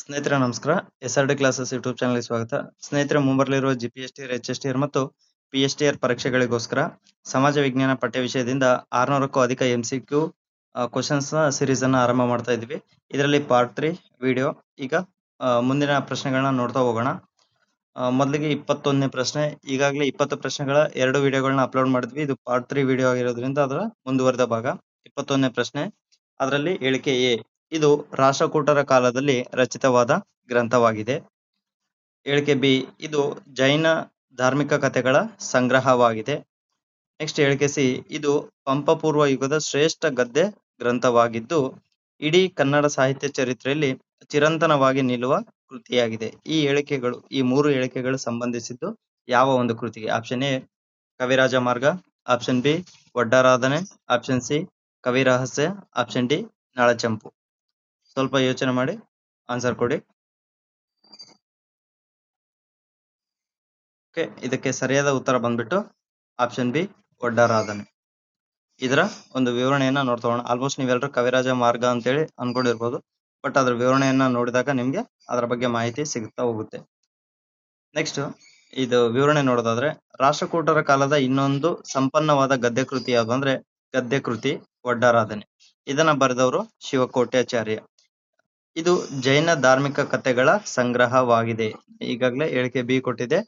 ಸ್ನೇಹಿತರೆ ನಮಸ್ಕಾರ. SRD classes YouTube ಚಾನಲ್ಗೆ ಸ್ವಾಗತ. ಸ್ನೇಹಿತರೆ, ಮುಂಬರಲಿರುವ GPSTR, HSTR ಮತ್ತು PSTR ಪರೀಕ್ಷೆಗಳಿಗೋಸ್ಕರ ಸಮಾಜ ವಿಜ್ಞಾನ ಪಠ್ಯ ವಿಷಯದಿಂದ 600ಕ್ಕೂ ಅಧಿಕ MCQ ಕ್ವಶನ್ಸ್ ಸೀರೀಸ್ ಅನ್ನ ಆರಂಭ ಮಾಡ್ತಾ ಇದ್ವಿ. ಇದರಲ್ಲಿ ಪಾರ್ಟ್ 3 ವಿಡಿಯೋ. ಈಗ ಮುಂದಿನ ಪ್ರಶ್ನೆಗಳನ್ನ ನೋಡ್ತಾ ಹೋಗೋಣ. ಮೊದಲಿಗೆ 21ನೇ ಪ್ರಶ್ನೆ. ಈಗಾಗಲೇ 20 ಪ್ರಶ್ನೆಗಳ 2 ವಿಡಿಯೋಗಳನ್ನ ಅಪ್ಲೋಡ್ ಮಾಡಿದ್ವಿ. ಇದು ಪಾರ್ಟ್ 3 ವಿಡಿಯೋ ಆಗಿರೋದ್ರಿಂದ ಅದರ ಮುಂದುವರೆದ ಭಾಗ. 21ನೇ ಪ್ರಶ್ನೆ. ಅದರಲ್ಲಿ ಹೇಳಿಕೆ ಎ, ಇದು ರಾಷ್ಟ್ರಕೂಟರ ಕಾಲದಲ್ಲಿ ರಚಿತವಾದ ಗ್ರಂಥವಾಗಿದೆ. ಹೇಳಿಕೆ ಬಿ, ಇದು ಜೈನ ಧಾರ್ಮಿಕ ಕಥೆಗಳ ಸಂಗ್ರಹವಾಗಿದೆ. ನೆಕ್ಸ್ಟ್ ಹೇಳಿಕೆ ಸಿ, ಇದು ಪಂಪಪೂರ್ವ ಯುಗದ ಶ್ರೇಷ್ಠ ಗದ್ಯ ಗ್ರಂಥವಾಗಿದ್ದು ಇಡೀ ಕನ್ನಡ ಸಾಹಿತ್ಯ ಚರಿತ್ರೆಯಲ್ಲಿ ಚಿರಂತನವಾಗಿ ನಿಲ್ಲುವ ಕೃತಿಯಾಗಿದೆ. ಈ ಮೂರು ಹೇಳಿಕೆಗಳು ಸಂಬಂಧಿಸಿದ್ದು ಯಾವ ಒಂದು ಕೃತಿಗೆ? Option A Kavirajamarga, option B Vaddaradhane, option C Kavirahasya, option D Nalachampu. ಸ್ವಲ್ಪ ಯೋಚನೆ ಮಾಡಿ ಆನ್ಸರ್ ಕೊಡಿ. ಓಕೆ, ಇದಕ್ಕೆ ಸರಿಯಾದ ಉತ್ತರ ಬಂದ್ಬಿಟ್ಟು ಆಪ್ಷನ್ ಬಿ ಒಡ್ಡಾರಾಧನೆ. ಇದರ ಒಂದು ವಿವರಣೆಯನ್ನ ನೋಡ್ತಾ ಹೋಗೋಣ. ಆಲ್ಮೋಸ್ಟ್ ನೀವೆಲ್ಲರೂ ಕವಿರಾಜ ಮಾರ್ಗ ಅಂತೇಳಿ ಅನ್ಕೊಂಡಿರ್ಬೋದು, ಬಟ್ ಅದ್ರ ವಿವರಣೆಯನ್ನ ನೋಡಿದಾಗ ನಿಮ್ಗೆ ಅದರ ಬಗ್ಗೆ ಮಾಹಿತಿ ಸಿಗ್ತಾ ಹೋಗುತ್ತೆ. ನೆಕ್ಸ್ಟ್ ಇದು ವಿವರಣೆ ನೋಡೋದಾದ್ರೆ, ರಾಷ್ಟ್ರಕೂಟರ ಕಾಲದ ಇನ್ನೊಂದು ಸಂಪನ್ನವಾದ ಗದ್ಯ ಕೃತಿ ಯಾವುದು ಅಂದ್ರೆ ಗದ್ಯ ಕೃತಿ ಒಡ್ಡಾರಾಧನೆ. ಇದನ್ನ ಬರೆದವರು ಶಿವಕೋಟ್ಯಾಚಾರ್ಯ. ಇದು ಜೈನ ಧಾರ್ಮಿಕ ಕಥೆಗಳ ಸಂಗ್ರಹವಾಗಿದೆ. ಈಗಾಗಲೇ ಹೇಳಿಕೆ ಬಿ ಕೊಟ್ಟಿದೆ.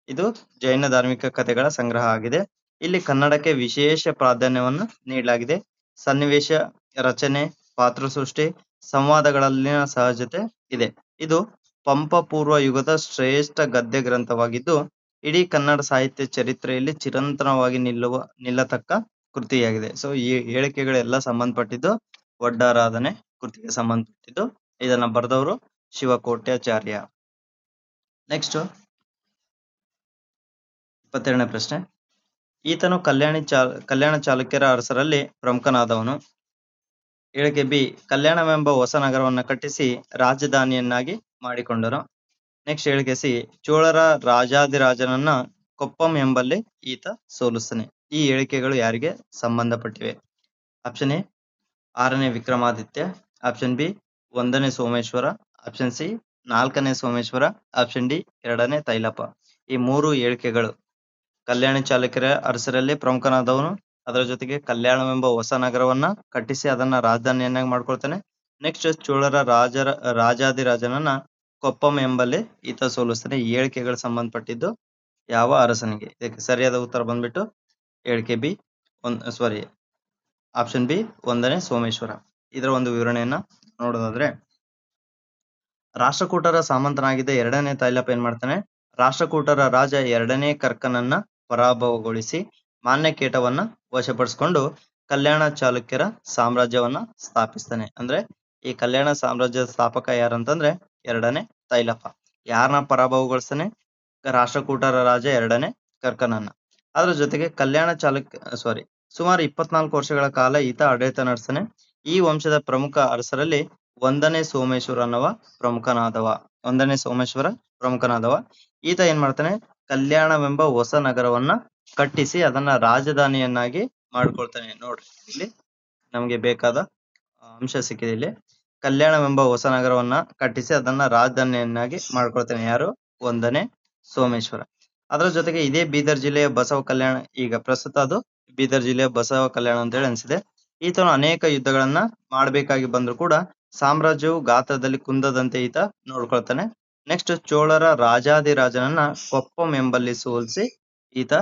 ಇದು ಜೈನ ಧಾರ್ಮಿಕ ಕಥೆಗಳ ಸಂಗ್ರಹ ಆಗಿದೆ. ಇಲ್ಲಿ ಕನ್ನಡಕ್ಕೆ ವಿಶೇಷ ಪ್ರಾಧಾನ್ಯವನ್ನು ನೀಡಲಾಗಿದೆ. ಸನ್ನಿವೇಶ ರಚನೆ, ಪಾತ್ರ ಸೃಷ್ಟಿ, ಸಂವಾದಗಳಲ್ಲಿನ ಸಹಜತೆ ಇದೆ. ಇದು ಪಂಪ ಪೂರ್ವ ಯುಗದ ಶ್ರೇಷ್ಠ ಗದ್ಯ ಗ್ರಂಥವಾಗಿದ್ದು ಇಡೀ ಕನ್ನಡ ಸಾಹಿತ್ಯ ಚರಿತ್ರೆಯಲ್ಲಿ ಚಿರಂತನವಾಗಿ ನಿಲ್ಲತಕ್ಕ ಕೃತಿಯಾಗಿದೆ. ಸೊ ಈ ಹೇಳಿಕೆಗಳೆಲ್ಲ ಸಂಬಂಧಪಟ್ಟಿದ್ದು ಒಡ್ಡಾರಾಧನೆ ಕೃತಿಗೆ ಸಂಬಂಧಪಟ್ಟಿದ್ದು. ಇದನ್ನ ಬರೆದವರು ಶಿವಕೋಟ್ಯಾಚಾರ್ಯ. ನೆಕ್ಸ್ಟ್ 22ನೇ ಪ್ರಶ್ನೆ. ಈತನು ಕಲ್ಯಾಣ ಚಾಲುಕ್ಯರ ಅರಸರಲ್ಲಿ ಪ್ರಮುಖನಾದವನು. ಹೇಳಿಕೆ ಬಿ, ಕಲ್ಯಾಣವೆಂಬ ಹೊಸ ನಗರವನ್ನ ಕಟ್ಟಿಸಿ ರಾಜಧಾನಿಯನ್ನಾಗಿ ಮಾಡಿಕೊಂಡನು. ನೆಕ್ಸ್ಟ್ ಹೇಳಿಕೆ ಸಿ, ಚೋಳರ ರಾಜಾದಿರಾಜನನ್ನ ಕೊಪ್ಪಂ ಎಂಬಲ್ಲಿ ಈತ ಸೋಲಿಸ್ತಾನೆ. ಈ ಹೇಳಿಕೆಗಳು ಯಾರಿಗೆ ಸಂಬಂಧಪಟ್ಟಿವೆ? ಆಪ್ಷನ್ ಎ 6ನೇ ವಿಕ್ರಮಾದಿತ್ಯ, ಆಪ್ಷನ್ ಬಿ 1ನೇ ಸೋಮೇಶ್ವರ, ಆಪ್ಷನ್ ಸಿ 4ನೇ ಸೋಮೇಶ್ವರ, ಆಪ್ಷನ್ ಡಿ 2ನೇ ತೈಲಪ. ಈ ಮೂರು ಹೇಳಿಕೆಗಳು ಕಲ್ಯಾಣ ಚಾಲುಕ್ಯರ ಅರಸರಲ್ಲಿ ಪ್ರಮುಖನಾದವನು, ಅದರ ಜೊತೆಗೆ ಕಲ್ಯಾಣವೆಂಬ ಹೊಸ ನಗರವನ್ನ ಕಟ್ಟಿಸಿ ಅದನ್ನ ರಾಜಧಾನಿಯನ್ನಾಗಿ ಮಾಡ್ಕೊಳ್ತಾನೆ. ನೆಕ್ಸ್ಟ್ ಚೋಳರ ರಾಜಾದಿರಾಜನನ್ನ ಕೊಪ್ಪಂ ಎಂಬಲ್ಲಿ ಈತ ಸೋಲಿಸ್ತಾನೆ. ಈ ಹೇಳಿಕೆಗಳು ಸಂಬಂಧಪಟ್ಟಿದ್ದು ಯಾವ ಅರಸನಿಗೆ? ಇದಕ್ಕೆ ಸರಿಯಾದ ಉತ್ತರ ಬಂದ್ಬಿಟ್ಟು ಹೇಳಿಕೆ ಬಿ ಆಪ್ಷನ್ ಬಿ 1ನೇ ಸೋಮೇಶ್ವರ. ಇದರ ಒಂದು ವಿವರಣೆಯನ್ನ ನೋಡೋದಾದ್ರೆ, ರಾಷ್ಟ್ರಕೂಟರ ಸಾಮಂತನಾಗಿದ್ದ 2ನೇ ತೈಲಪ ಏನ್ ಮಾಡ್ತಾನೆ? ರಾಷ್ಟ್ರಕೂಟರ ರಾಜ 2ನೇ ಕರ್ಕನನ್ನ ಪರಾಭವಗೊಳಿಸಿ ಮಾನ್ಯಕೇಟವನ್ನ ವಶಪಡಿಸಿಕೊಂಡು ಕಲ್ಯಾಣ ಚಾಲುಕ್ಯರ ಸಾಮ್ರಾಜ್ಯವನ್ನ ಸ್ಥಾಪಿಸ್ತಾನೆ. ಅಂದ್ರೆ ಈ ಕಲ್ಯಾಣ ಸಾಮ್ರಾಜ್ಯದ ಸ್ಥಾಪಕ ಯಾರಂತಂದ್ರೆ 2ನೇ ತೈಲಪ. ಯಾರನ್ನ ಪರಾಭವಗೊಳಿಸ್ತಾನೆ? ರಾಷ್ಟ್ರಕೂಟರ ರಾಜ 2ನೇ ಕರ್ಕನನ್ನ. ಅದ್ರ ಜೊತೆಗೆ ಸುಮಾರು 24 ವರ್ಷಗಳ ಕಾಲ ಈತ ಆಡಳಿತ ನಡೆಸ್ತಾನೆ. ಈ ವಂಶದ ಪ್ರಮುಖ ಅರಸರಲ್ಲಿ 1ನೇ ಸೋಮೇಶ್ವರ ಪ್ರಮುಖನಾದವ. ಈತ ಏನ್ ಮಾಡ್ತಾನೆ? ಕಲ್ಯಾಣವೆಂಬ ಹೊಸ ನಗರವನ್ನ ಕಟ್ಟಿಸಿ ಅದನ್ನ ರಾಜಧಾನಿಯನ್ನಾಗಿ ಮಾಡ್ಕೊಳ್ತಾನೆ. ನೋಡ್ರಿ, ಇಲ್ಲಿ ನಮ್ಗೆ ಬೇಕಾದ ಅಂಶ ಸಿಕ್ಕಿದೆ. ಇಲ್ಲಿ ಕಲ್ಯಾಣವೆಂಬ ಹೊಸ ನಗರವನ್ನ ಕಟ್ಟಿಸಿ ಅದನ್ನ ರಾಜಧಾನಿಯನ್ನಾಗಿ ಮಾಡ್ಕೊಳ್ತಾನೆ. ಯಾರು? 1ನೇ ಸೋಮೇಶ್ವರ. ಅದರ ಜೊತೆಗೆ ಇದೇ ಬೀದರ್ ಜಿಲ್ಲೆಯ ಬಸವ ಕಲ್ಯಾಣ, ಈಗ ಪ್ರಸ್ತುತ ಅದು ಬೀದರ್ ಜಿಲ್ಲೆಯ ಬಸವ ಕಲ್ಯಾಣ ಅಂತ ಹೇಳಿ ಅನ್ಸಿದೆ. ಈತನು ಅನೇಕ ಯುದ್ಧಗಳನ್ನ ಮಾಡ್ಬೇಕಾಗಿ ಬಂದ್ರು ಕೂಡ ಸಾಮ್ರಾಜ್ಯವು ಗಾತ್ರದಲ್ಲಿ ಕುಂದದಂತೆ ಈತ ನೋಡ್ಕೊಳ್ತಾನೆ. ನೆಕ್ಸ್ಟ್ ಚೋಳರ ರಾಜಾದಿರಾಜನನ್ನ ಕೊಪ್ಪಂ ಎಂಬಲ್ಲಿ ಸೋಲಿಸಿ ಈತ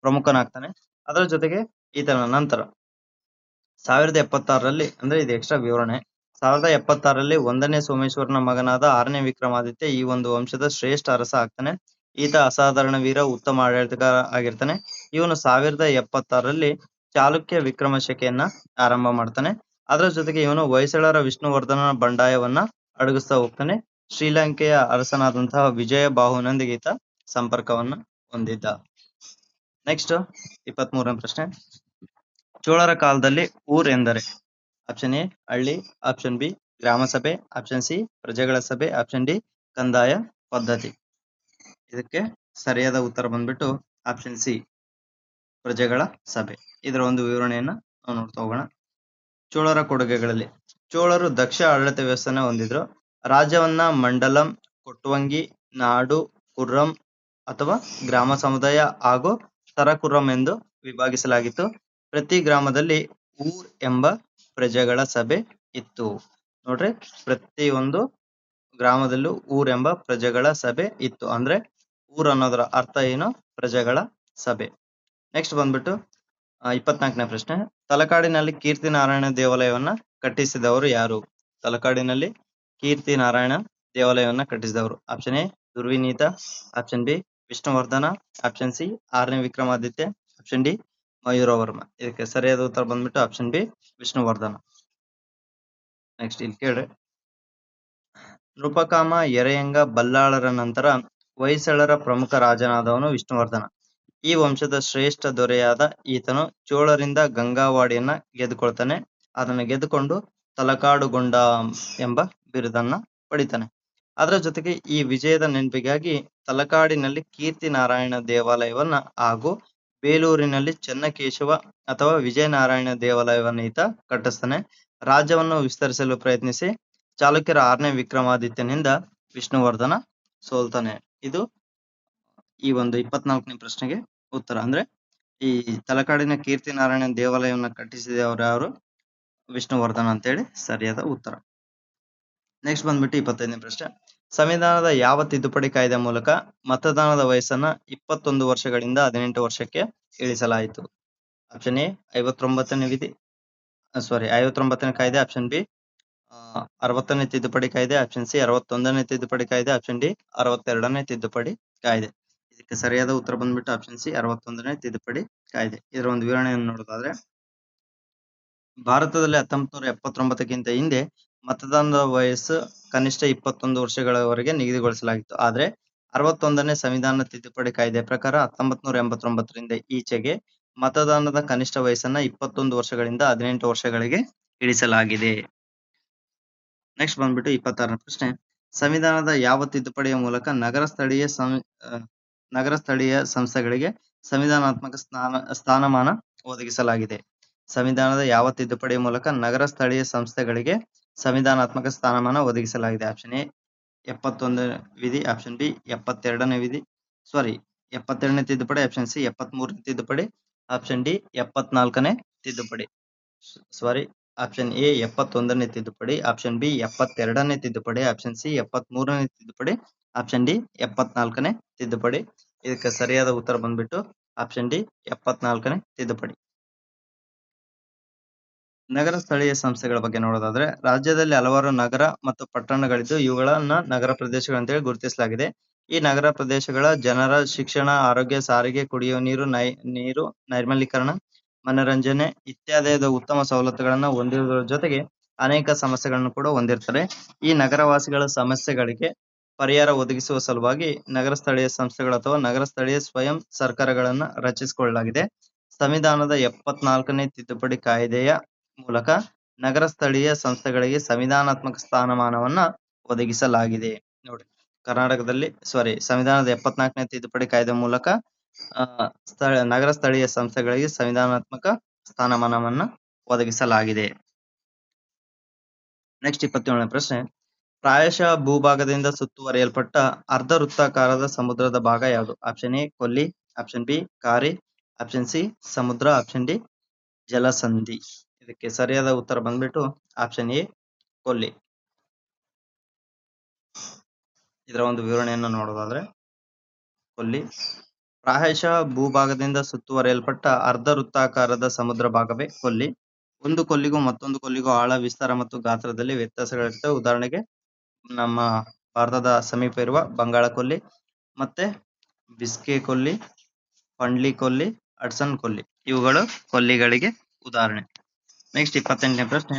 ಪ್ರಮುಖನಾಗ್ತಾನೆ. ಅದರ ಜೊತೆಗೆ ಈತನ ನಂತರ 1076ರಲ್ಲಿ, ಅಂದ್ರೆ ಇದು ಎಕ್ಸ್ಟ್ರಾ ವಿವರಣೆ, 1076ರಲ್ಲಿ 1ನೇ ಸೋಮೇಶ್ವರನ ಮಗನಾದ 6ನೇ ವಿಕ್ರಮಾದಿತ್ಯ ಈ ಒಂದು ವಂಶದ ಶ್ರೇಷ್ಠ ಅರಸ ಆಗ್ತಾನೆ. ಈತ ಅಸಾಧಾರಣ ವೀರ, ಉತ್ತಮ ಆಡಳಿತಗಾರ ಆಗಿರ್ತಾನೆ. ಇವನು 1076ರಲ್ಲಿ ಚಾಲುಕ್ಯ ವಿಕ್ರಮ ಶಕೆಯನ್ನ ಆರಂಭ ಮಾಡ್ತಾನೆ. ಅದರ ಜೊತೆಗೆ ಇವನು ಹೊಯ್ಸಳರ ವಿಷ್ಣುವರ್ಧನನ ಬಂಡಾಯವನ್ನ ಅಡಗಿಸ್ತಾ ಹೋಗ್ತಾನೆ. ಶ್ರೀಲಂಕೆಯ ಅರಸನಾದಂತಹ ವಿಜಯ ಬಾಹುನೊಂದಿಗೆ ಈತ ಸಂಪರ್ಕವನ್ನ ಹೊಂದಿದ್ದ. ನೆಕ್ಸ್ಟ್ 23ನೇ ಪ್ರಶ್ನೆ. ಚೋಳರ ಕಾಲದಲ್ಲಿ ಊರ್ ಎಂದರೆ? ಆಪ್ಷನ್ ಎ ಹಳ್ಳಿ, ಆಪ್ಷನ್ ಬಿ ಗ್ರಾಮ ಸಭೆ, ಆಪ್ಷನ್ ಸಿ ಪ್ರಜೆಗಳ ಸಭೆ, ಆಪ್ಷನ್ ಡಿ ಕಂದಾಯ ಪದ್ಧತಿ. ಇದಕ್ಕೆ ಸರಿಯಾದ ಉತ್ತರ ಬಂದ್ಬಿಟ್ಟು ಆಪ್ಷನ್ ಸಿ ಪ್ರಜೆಗಳ ಸಭೆ. ಇದರ ಒಂದು ವಿವರಣೆಯನ್ನ ನಾವು ನೋಡ್ತಾ ಹೋಗೋಣ. ಚೋಳರ ಕೊಡುಗೆಗಳಲ್ಲಿ, ಚೋಳರು ದಕ್ಷ ಆಡಳಿತ ವ್ಯವಸ್ಥೆನ ಹೊಂದಿದ್ರು. ರಾಜ್ಯವನ್ನ ಮಂಡಲಂ, ಕೊಟ್ವಂಗಿ, ನಾಡು, ಕುರ್ರಂ ಅಥವಾ ಗ್ರಾಮ ಸಮುದಾಯ ಹಾಗೂ ತರಕುರ್ರಂ ಎಂದು ವಿಭಾಗಿಸಲಾಗಿತ್ತು. ಪ್ರತಿ ಗ್ರಾಮದಲ್ಲಿ ಊರ್ ಎಂಬ ಪ್ರಜೆಗಳ ಸಭೆ ಇತ್ತು. ನೋಡ್ರಿ, ಪ್ರತಿಯೊಂದು ಗ್ರಾಮದಲ್ಲೂ ಊರ್ ಎಂಬ ಪ್ರಜೆಗಳ ಸಭೆ ಇತ್ತು. ಅಂದ್ರೆ ಊರ್ ಅನ್ನೋದರ ಅರ್ಥ ಏನು? ಪ್ರಜೆಗಳ ಸಭೆ. ನೆಕ್ಸ್ಟ್ ಬಂದ್ಬಿಟ್ಟು 24ನೇ ಪ್ರಶ್ನೆ. ತಲಕಾಡಿನಲ್ಲಿ ಕೀರ್ತಿ ನಾರಾಯಣ ದೇವಾಲಯವನ್ನ ಕಟ್ಟಿಸಿದವರು ಯಾರು? ತಲಕಾಡಿನಲ್ಲಿ ಕೀರ್ತಿ ನಾರಾಯಣ ದೇವಾಲಯವನ್ನ ಕಟ್ಟಿಸಿದವರು. Option A Durvinita, option B Vishnuvardhana, option C 6ನೇ ವಿಕ್ರಮಾದಿತ್ಯ, ಆಪ್ಷನ್ ಡಿ ಮಯೂರವರ್ಮ. ಇದಕ್ಕೆ ಸರಿಯಾದ ಉತ್ತರ ಬಂದ್ಬಿಟ್ಟು ಆಪ್ಷನ್ ಬಿ ವಿಷ್ಣುವರ್ಧನ. ನೆಕ್ಸ್ಟ್ ಇಲ್ಲಿ ಕೇಳ್ರಿ. ನೃಪಕಾಮ, ಎರೆಯಂಗ, ಬಲ್ಲಾಳರ ನಂತರ ಹೊಯ್ಸಳರ ಪ್ರಮುಖ ರಾಜನಾದವನು ವಿಷ್ಣುವರ್ಧನ. ಈ ವಂಶದ ಶ್ರೇಷ್ಠ ದೊರೆಯಾದ ಈತನು ಚೋಳರಿಂದ ಗಂಗಾವಾಡಿಯನ್ನ ಗೆದ್ದುಕೊಳ್ತಾನೆ. ಅದನ್ನ ಗೆದ್ದುಕೊಂಡು ತಲಕಾಡುಗೊಂಡ ಎಂಬ ಬಿರುದನ್ನ ಪಡಿತಾನೆ. ಅದರ ಜೊತೆಗೆ ಈ ವಿಜಯದ ನೆನಪಿಗಾಗಿ ತಲಕಾಡಿನಲ್ಲಿ ಕೀರ್ತಿ ನಾರಾಯಣ ದೇವಾಲಯವನ್ನ ಹಾಗೂ ಬೇಲೂರಿನಲ್ಲಿ ಚೆನ್ನಕೇಶವ ಅಥವಾ ವಿಜಯನಾರಾಯಣ ದೇವಾಲಯವನ್ನ ಈತ ಕಟ್ಟಿಸ್ತಾನೆ. ರಾಜ್ಯವನ್ನು ವಿಸ್ತರಿಸಲು ಪ್ರಯತ್ನಿಸಿ ಚಾಲುಕ್ಯರ 6ನೇ ವಿಕ್ರಮಾದಿತ್ಯನಿಂದ ವಿಷ್ಣುವರ್ಧನ ಸೋಲ್ತಾನೆ. ಇದು ಈ ಒಂದು 24ನೇ ಪ್ರಶ್ನೆಗೆ ಉತ್ತರ. ಅಂದ್ರೆ ಈ ತಲಕಾಡಿನ ಕೀರ್ತಿ ನಾರಾಯಣ ದೇವಾಲಯವನ್ನ ಕಟ್ಟಿಸಿದವರು ಯಾರು? ವಿಷ್ಣುವರ್ಧನ ಅಂತೇಳಿ ಸರಿಯಾದ ಉತ್ತರ. ನೆಕ್ಸ್ಟ್ ಬಂದ್ಬಿಟ್ಟು 25ನೇ ಪ್ರಶ್ನೆ. ಸಂವಿಧಾನದ ಯಾವ ತಿದ್ದುಪಡಿ ಕಾಯ್ದೆ ಮೂಲಕ ಮತದಾನದ ವಯಸ್ಸನ್ನ 21 ವರ್ಷಗಳಿಂದ 18 ವರ್ಷಕ್ಕೆ ಇಳಿಸಲಾಯಿತು? ಆಪ್ಷನ್ ಎ 59ನೇ ವಿಧಿ, 59ನೇ ಕಾಯ್ದೆ, ಆಪ್ಷನ್ ಬಿ 60ನೇ ತಿದ್ದುಪಡಿ ಕಾಯ್ದೆ, ಆಪ್ಷನ್ ಸಿ 61ನೇ ತಿದ್ದುಪಡಿ ಕಾಯ್ದೆ, ಆಪ್ಷನ್ ಡಿ 62ನೇ ತಿದ್ದುಪಡಿ ಕಾಯ್ದೆ. ಇದಕ್ಕೆ ಸರಿಯಾದ ಉತ್ತರ ಬಂದ್ಬಿಟ್ಟು ಆಪ್ಷನ್ ಸಿ 61ನೇ ತಿದ್ದುಪಡಿ ಕಾಯ್ದೆ. ಇದರ ಒಂದು ವಿವರಣೆಯನ್ನು ನೋಡೋದಾದ್ರೆ, ಭಾರತದಲ್ಲಿ 1979ಕ್ಕಿಂತ ಹಿಂದೆ ಮತದಾನದ ವಯಸ್ಸು ಕನಿಷ್ಠ 21 ವರ್ಷಗಳವರೆಗೆ ನಿಗದಿಗೊಳಿಸಲಾಗಿತ್ತು. ಆದ್ರೆ 61ನೇ ಸಂವಿಧಾನ ತಿದ್ದುಪಡಿ ಕಾಯ್ದೆ ಪ್ರಕಾರ 1989ರಿಂದ ಈಚೆಗೆ ಮತದಾನದ ಕನಿಷ್ಠ ವಯಸ್ಸನ್ನ 21 ವರ್ಷಗಳಿಂದ 18 ವರ್ಷಗಳಿಗೆ ಇಳಿಸಲಾಗಿದೆ. ನೆಕ್ಸ್ಟ್ ಬಂದ್ಬಿಟ್ಟು 26ನೇ ಪ್ರಶ್ನೆ. ಸಂವಿಧಾನದ ಯಾವ ತಿದ್ದುಪಡಿಯ ಮೂಲಕ ನಗರ ಸ್ಥಳೀಯ ಸಂಸ್ಥೆಗಳಿಗೆ ಸಂವಿಧಾನಾತ್ಮಕ ಸ್ಥಾನಮಾನ ಒದಗಿಸಲಾಗಿದೆ? ಸಂವಿಧಾನದ ಯಾವ ತಿದ್ದುಪಡಿಯ ಮೂಲಕ ನಗರ ಸ್ಥಳೀಯ ಸಂಸ್ಥೆಗಳಿಗೆ ಸಂವಿಧಾನಾತ್ಮಕ ಸ್ಥಾನಮಾನ ಒದಗಿಸಲಾಗಿದೆ? ಆಪ್ಷನ್ ಎ 71ನೇ ವಿಧಿ, ಆಪ್ಷನ್ ಬಿ 72ನೇ ವಿಧಿ, 72ನೇ ತಿದ್ದುಪಡಿ, ಆಪ್ಷನ್ ಸಿ 73ನೇ ತಿದ್ದುಪಡಿ, ಆಪ್ಷನ್ ಡಿ 74ನೇ ತಿದ್ದುಪಡಿ. ಆಪ್ಷನ್ ಎ 71ನೇ ತಿದ್ದುಪಡಿ, ಆಪ್ಷನ್ ಬಿ 72ನೇ ತಿದ್ದುಪಡಿ, ಆಪ್ಷನ್ ಸಿ 73ನೇ ತಿದ್ದುಪಡಿ, ಆಪ್ಷನ್ ಡಿ 74ನೇ ತಿದ್ದುಪಡಿ. ಇದಕ್ಕೆ ಸರಿಯಾದ ಉತ್ತರ ಬಂದ್ಬಿಟ್ಟು ಆಪ್ಷನ್ ಡಿ 74ನೇ ತಿದ್ದುಪಡಿ. ನಗರ ಸ್ಥಳೀಯ ಸಂಸ್ಥೆಗಳ ಬಗ್ಗೆ ನೋಡೋದಾದ್ರೆ, ರಾಜ್ಯದಲ್ಲಿ ಹಲವಾರು ನಗರ ಮತ್ತು ಪಟ್ಟಣಗಳಿದ್ದು ಇವುಗಳನ್ನ ನಗರ ಪ್ರದೇಶಗಳಂತೇಳಿ ಗುರುತಿಸಲಾಗಿದೆ. ಈ ನಗರ ಪ್ರದೇಶಗಳ ಜನರ ಶಿಕ್ಷಣ, ಆರೋಗ್ಯ, ಸಾರಿಗೆ, ಕುಡಿಯುವ ನೀರು, ನೈರ್ಮಲೀಕರಣ, ಮನರಂಜನೆ ಇತ್ಯಾದಿಯಾದ ಉತ್ತಮ ಸವಲತ್ತುಗಳನ್ನ ಹೊಂದಿರುವುದರ ಜೊತೆಗೆ ಅನೇಕ ಸಮಸ್ಯೆಗಳನ್ನು ಕೂಡ ಹೊಂದಿರ್ತಾರೆ. ಈ ನಗರವಾಸಿಗಳ ಸಮಸ್ಯೆಗಳಿಗೆ ಪರಿಹಾರ ಒದಗಿಸುವ ಸಲುವಾಗಿ ನಗರ ಸ್ಥಳೀಯ ಸಂಸ್ಥೆಗಳು ಅಥವಾ ನಗರ ಸ್ಥಳೀಯ ಸ್ವಯಂ ಸರ್ಕಾರಗಳನ್ನ ರಚಿಸಿಕೊಳ್ಳಲಾಗಿದೆ. ಸಂವಿಧಾನದ 74ನೇ ತಿದ್ದುಪಡಿ ಕಾಯ್ದೆಯ ಮೂಲಕ ನಗರ ಸ್ಥಳೀಯ ಸಂಸ್ಥೆಗಳಿಗೆ ಸಂವಿಧಾನಾತ್ಮಕ ಸ್ಥಾನಮಾನವನ್ನ ಒದಗಿಸಲಾಗಿದೆ. ನೋಡಿ, ಕರ್ನಾಟಕದಲ್ಲಿ ಸಂವಿಧಾನದ 74ನೇ ತಿದ್ದುಪಡಿ ಕಾಯ್ದೆ ಮೂಲಕ ನಗರ ಸ್ಥಳೀಯ ಸಂಸ್ಥೆಗಳಿಗೆ ಸಂವಿಧಾನಾತ್ಮಕ ಸ್ಥಾನಮಾನವನ್ನ ಒದಗಿಸಲಾಗಿದೆ. ನೆಕ್ಸ್ಟ್ 27ನೇ ಪ್ರಶ್ನೆ. ಪ್ರಾಯಶಃ ಭೂಭಾಗದಿಂದ ಸುತ್ತುವರಿಯಲ್ಪಟ್ಟ ಅರ್ಧ ವೃತ್ತಾಕಾರದ ಸಮುದ್ರದ ಭಾಗ ಯಾವುದು? ಆಪ್ಷನ್ ಎ ಕೊಲ್ಲಿ, ಆಪ್ಷನ್ ಬಿ ಕಾರಿ, ಆಪ್ಷನ್ ಸಿ ಸಮುದ್ರ, ಆಪ್ಷನ್ ಡಿ ಜಲಸಂಧಿ. ಇದಕ್ಕೆ ಸರಿಯಾದ ಉತ್ತರ ಬಂದ್ಬಿಟ್ಟು ಆಪ್ಷನ್ ಎ ಕೊಲ್ಲಿ. ಇದರ ಒಂದು ವಿವರಣೆಯನ್ನು ನೋಡೋದಾದ್ರೆ, ಕೊಲ್ಲಿ ಪ್ರಾಯಶಃ ಭೂಭಾಗದಿಂದ ಸುತ್ತುವರಿಯಲ್ಪಟ್ಟ ಅರ್ಧ ವೃತ್ತಾಕಾರದ ಸಮುದ್ರ ಭಾಗವೇ ಕೊಲ್ಲಿ. ಒಂದು ಕೊಲ್ಲಿಗೂ ಮತ್ತೊಂದು ಕೊಲ್ಲಿಗೂ ಆಳ, ವಿಸ್ತಾರ ಮತ್ತು ಗಾತ್ರದಲ್ಲಿ ವ್ಯತ್ಯಾಸಗಳಿರ್ತವೆ. ಉದಾಹರಣೆಗೆ ನಮ್ಮ ಭಾರತದ ಸಮೀಪ ಇರುವ ಬಂಗಾಳ ಕೊಲ್ಲಿ, ಮತ್ತೆ ಬಿಸ್ಕೆ ಕೊಲ್ಲಿ, ಪಂಡ್ಲಿ ಕೊಲ್ಲಿ, ಹಡ್ಸನ್ ಕೊಲ್ಲಿ ಇವುಗಳು ಕೊಲ್ಲಿಗಳಿಗೆ ಉದಾಹರಣೆ. ನೆಕ್ಸ್ಟ್ 28ನೇ ಪ್ರಶ್ನೆ.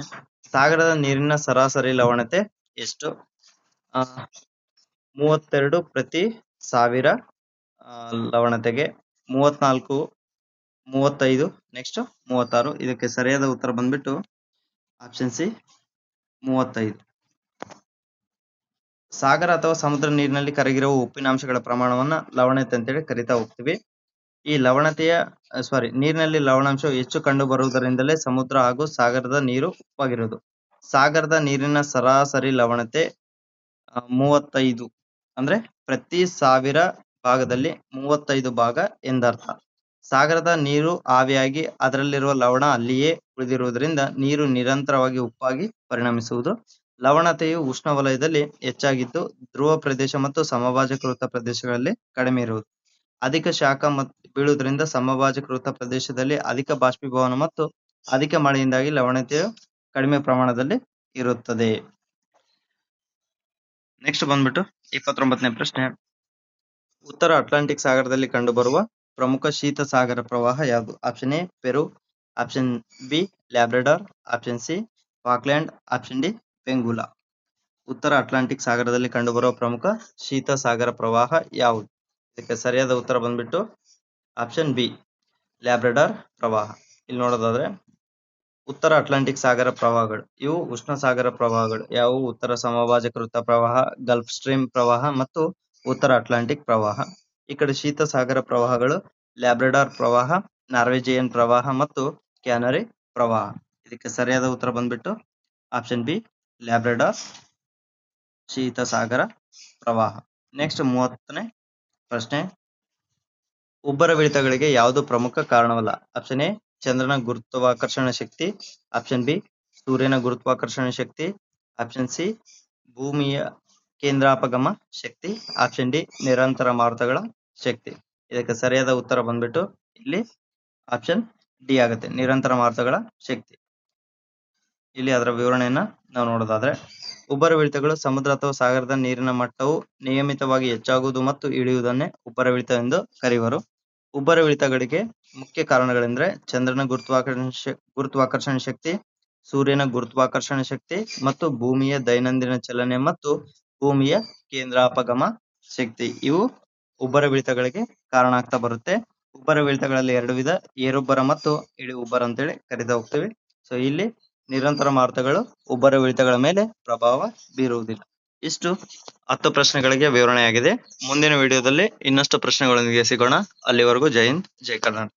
ಸಾಗರದ ನೀರಿನ ಸರಾಸರಿ ಲವಣತೆ ಎಷ್ಟು? 32 ಪ್ರತಿ 1000 ಲವಣತೆಗೆ, 34, 35, ನೆಕ್ಸ್ಟ್ 36. ಇದಕ್ಕೆ ಸರಿಯಾದ ಉತ್ತರ ಬಂದ್ಬಿಟ್ಟು ಆಪ್ಷನ್ ಸಿ 35. ಸಾಗರ ಅಥವಾ ಸಮುದ್ರ ನೀರಿನಲ್ಲಿ ಕರಗಿರುವ ಉಪ್ಪಿನಾಂಶಗಳ ಪ್ರಮಾಣವನ್ನ ಲವಣತೆ ಅಂತೇಳಿ ಕರಿತಾ ಹೋಗ್ತೀವಿ. ಈ ನೀರಿನಲ್ಲಿ ಲವಣಾಂಶ ಹೆಚ್ಚು ಕಂಡು ಬರುವುದರಿಂದಲೇ ಸಮುದ್ರ ಹಾಗೂ ಸಾಗರದ ನೀರು ಉಪ್ಪಾಗಿರುವುದು. ಸಾಗರದ ನೀರಿನ ಸರಾಸರಿ ಲವಣತೆ 35 ಅಂದ್ರೆ ಪ್ರತಿ 1000 ಭಾಗದಲ್ಲಿ 35 ಭಾಗ ಎಂದರ್ಥ. ಸಾಗರದ ನೀರು ಆವಿಯಾಗಿ ಅದರಲ್ಲಿರುವ ಲವಣ ಅಲ್ಲಿಯೇ ಉಳಿದಿರುವುದರಿಂದ ನೀರು ನಿರಂತರವಾಗಿ ಉಪ್ಪಾಗಿ ಪರಿಣಮಿಸುವುದು. ಲವಣತೆಯು ಉಷ್ಣವಲಯದಲ್ಲಿ ಹೆಚ್ಚಾಗಿದ್ದು ಧ್ರುವ ಪ್ರದೇಶ ಮತ್ತು ಸಮಭಾಜಕೃತ ಪ್ರದೇಶಗಳಲ್ಲಿ ಕಡಿಮೆ ಇರುವುದು. ಅಧಿಕ ಶಾಖ ಬೀಳುವುದರಿಂದ ಸಮಭಾಜಕೃತ ಪ್ರದೇಶದಲ್ಲಿ ಅಧಿಕ ಬಾಷ್ಪೀಭವನ ಮತ್ತು ಅಧಿಕ ಮಳೆಯಿಂದಾಗಿ ಲವಣತೆಯು ಕಡಿಮೆ ಪ್ರಮಾಣದಲ್ಲಿ ಇರುತ್ತದೆ. ನೆಕ್ಸ್ಟ್ ಬಂದ್ಬಿಟ್ಟು 29ನೇ ಪ್ರಶ್ನೆ. ಉತ್ತರ ಅಟ್ಲಾಂಟಿಕ್ ಸಾಗರದಲ್ಲಿ ಕಂಡುಬರುವ ಪ್ರಮುಖ ಶೀತ ಸಾಗರ ಪ್ರವಾಹ ಯಾವುದು? Option A Peru, option B Labrador, option C Falkland, option D Benguela. ಉತ್ತರ ಅಟ್ಲಾಂಟಿಕ್ ಸಾಗರದಲ್ಲಿ ಕಂಡುಬರುವ ಪ್ರಮುಖ ಶೀತ ಸಾಗರ ಪ್ರವಾಹ ಯಾವುದು? ಇದಕ್ಕೆ ಸರಿಯಾದ ಉತ್ತರ ಬಂದ್ಬಿಟ್ಟು ಆಪ್ಷನ್ ಬಿ ಲ್ಯಾಬ್ರಡಾರ್ ಪ್ರವಾಹ. ಇಲ್ಲಿ ನೋಡೋದಾದ್ರೆ ಉತ್ತರ ಅಟ್ಲಾಂಟಿಕ್ ಸಾಗರ ಪ್ರವಾಹಗಳು ಇವು ಉಷ್ಣ ಸಾಗರ ಪ್ರವಾಹಗಳು ಯಾವುವು? ಉತ್ತರ ಸಮಭಾಜಕೃತ ಪ್ರವಾಹ, ಗಲ್ಫ್ ಸ್ಟ್ರೀಮ್ ಪ್ರವಾಹ ಮತ್ತು ಉತ್ತರ ಅಟ್ಲಾಂಟಿಕ್ ಪ್ರವಾಹ. ಈ ಕಡೆ ಶೀತ ಸಾಗರ ಪ್ರವಾಹಗಳು ಲ್ಯಾಬ್ರಡಾರ್ ಪ್ರವಾಹ, ನಾರ್ವೇಜಿಯನ್ ಪ್ರವಾಹ ಮತ್ತು ಕ್ಯಾನರಿ ಪ್ರವಾಹ. ಇದಕ್ಕೆ ಸರಿಯಾದ ಉತ್ತರ ಬಂದ್ಬಿಟ್ಟು ಆಪ್ಷನ್ ಬಿ ಲ್ಯಾಬ್ರಡಾರ್ ಶೀತ ಸಾಗರ ಪ್ರವಾಹ. ನೆಕ್ಸ್ಟ್ 30ನೇ ಪ್ರಶ್ನೆ. ಉಬ್ಬರವಿಳಿತಗಳಿಗೆ ಯಾವುದು ಪ್ರಮುಖ ಕಾರಣವಲ್ಲ? ಆಪ್ಷನ್ ಎ ಚಂದ್ರನ ಗುರುತ್ವಾಕರ್ಷಣ ಶಕ್ತಿ, ಆಪ್ಷನ್ ಬಿ ಸೂರ್ಯನ ಗುರುತ್ವಾಕರ್ಷಣ ಶಕ್ತಿ, ಆಪ್ಷನ್ ಸಿ ಭೂಮಿಯ ಕೇಂದ್ರಾಪಗಮ ಶಕ್ತಿ, ಆಪ್ಷನ್ ಡಿ ನಿರಂತರ ಮಾರುತಗಳ ಶಕ್ತಿ. ಇದಕ್ಕೆ ಸರಿಯಾದ ಉತ್ತರ ಬಂದ್ಬಿಟ್ಟು ಇಲ್ಲಿ ಆಪ್ಷನ್ ಡಿ ಆಗುತ್ತೆ, ನಿರಂತರ ಮಾರುತಗಳ ಶಕ್ತಿ. ಇಲ್ಲಿ ಅದರ ವಿವರಣೆಯನ್ನ ನಾವು ನೋಡೋದಾದ್ರೆ ಉಬ್ಬರವಿಳಿತಗಳು ಸಮುದ್ರ ಅಥವಾ ಸಾಗರದ ನೀರಿನ ಮಟ್ಟವು ನಿಯಮಿತವಾಗಿ ಹೆಚ್ಚಾಗುವುದು ಮತ್ತು ಇಳಿಯುವುದನ್ನೇ ಉಬ್ಬರವಿಳಿತ ಎಂದು ಕರೆಯುವರು. ಉಬ್ಬರವಿಳಿತಗಳಿಗೆ ಮುಖ್ಯ ಕಾರಣಗಳೆಂದರೆ ಚಂದ್ರನ ಗುರುತ್ವಾಕರ್ಷಣ ಶಕ್ತಿ, ಸೂರ್ಯನ ಗುರುತ್ವಾಕರ್ಷಣ ಶಕ್ತಿ ಮತ್ತು ಭೂಮಿಯ ದೈನಂದಿನ ಚಲನೆ ಮತ್ತು ಭೂಮಿಯ ಕೇಂದ್ರಾಪಗಮ ಶಕ್ತಿ. ಇವು ಉಬ್ಬರವಿಳಿತಗಳಿಗೆ ಕಾರಣ ಆಗ್ತಾ ಬರುತ್ತೆ. ಉಬ್ಬರವಿಳಿತಗಳಲ್ಲಿ 2 ವಿಧ, ಏರುಬ್ಬರ ಮತ್ತು ಇಳಿ ಉಬ್ಬರ ಅಂತೇಳಿ ಕರಿತಾ ಹೋಗ್ತೀವಿ. ಸೊ ಇಲ್ಲಿ ನಿರಂತರ ಮಾರುತಗಳು ಉಬ್ಬರವಿಳಿತಗಳ ಮೇಲೆ ಪ್ರಭಾವ ಬೀರುವುದಿಲ್ಲ. ಇಷ್ಟು 10 ಪ್ರಶ್ನೆಗಳಿಗೆ ವಿವರಣೆಯಾಗಿದೆ. ಮುಂದಿನ ವಿಡಿಯೋದಲ್ಲಿ ಇನ್ನಷ್ಟು ಪ್ರಶ್ನೆಗಳೊಂದಿಗೆ ಸಿಗೋಣ. ಅಲ್ಲಿವರೆಗೂ ಜೈ ಹಿಂದ್, ಜೈ ಕರ್ನಾಟಕ.